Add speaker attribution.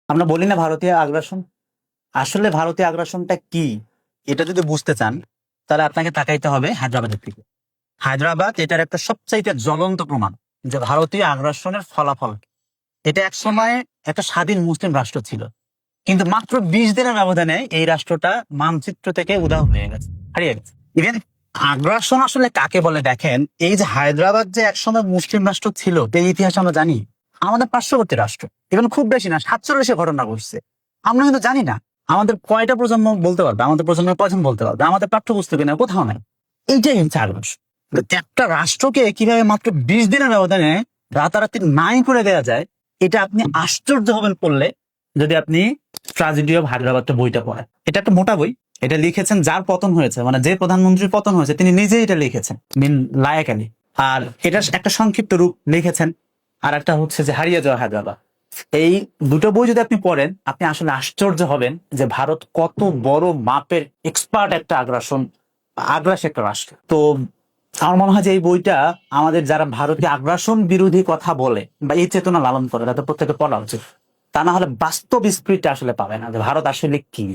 Speaker 1: আমরা বলি না ভারতীয় আগ্রাসন। আসলে ভারতীয় আগ্রাসনটা কি, এটা যদি বুঝতে চান তাহলে আপনাকে তাকাইতে হবে হায়দ্রাবাদের দিকে। হায়দ্রাবাদ এটার একটা সবচাইতে জ্বলন্ত প্রমাণ যে ভারতীয় আগ্রাসনের ফলাফল কি। এটা এক সময় একটা স্বাধীন মুসলিম রাষ্ট্র ছিল, কিন্তু মাত্র 20 দিনের ব্যবধানে এই রাষ্ট্রটা মানচিত্র থেকে উধাও হয়ে গেছে, হারিয়ে গেছে। ইভেন আগ্রাসন আসলে কাকে বলে দেখেন, এই যে হায়দ্রাবাদ যে একসময় মুসলিম রাষ্ট্র ছিল এই ইতিহাস আমরা জানি। আমাদের পার্শ্ববর্তী রাষ্ট্র, ইভেন খুব বেশি না 47-এ ঘটনা ঘটছে, আমরা কিন্তু জানি না। আমাদের কয়টা প্রজন্ম বলতে পারবে, আমাদের প্রজন্মের কয়জন বলতে পারবে, আমাদের পাঠ্যপুস্তকে না কোথাও নাই। এইটাই হচ্ছে আগ্রাসন। একটা রাষ্ট্রকে কিভাবে মাত্র 20 দিনের ব্যবধানে রাতারাতি নাই করে দেওয়া যায়, এটা আপনি আশ্চর্য হবেন পড়লে, যদি আপনি ট্রাজেডি অফ হায়দ্রাবাদটা বইটা পড়েন। এটা একটা মোটা বই, এটা লিখেছেন যার পতন হয়েছে, মানে যে প্রধানমন্ত্রীর পতন হয়েছে তিনি নিজেই এটা লিখেছেন, মিন লায়েক আলী। আর এটা একটা সংক্ষিপ্ত রূপ লিখেছেন। আর একটা হচ্ছে যে হারিয়ে যাওয়া হায়দ্রাবাদ। এই দুটো বই যদি আপনি পড়েন, আপনি আসলে আশ্চর্য হবেন যে ভারত কত বড় মাপের এক্সপার্ট একটা আগ্রাসী একটা রাষ্ট্র। তো আমার মনে হয় যে এই বইটা আমাদের যারা ভারতীয় আগ্রাসন বিরোধী কথা বলে বা এই চেতনা লালন করে তাদের প্রত্যেকে পড়া উচিত। তা না হলে বাস্তব স্পিরিটটা আসলে পাবে না যে ভারত আসলে কি।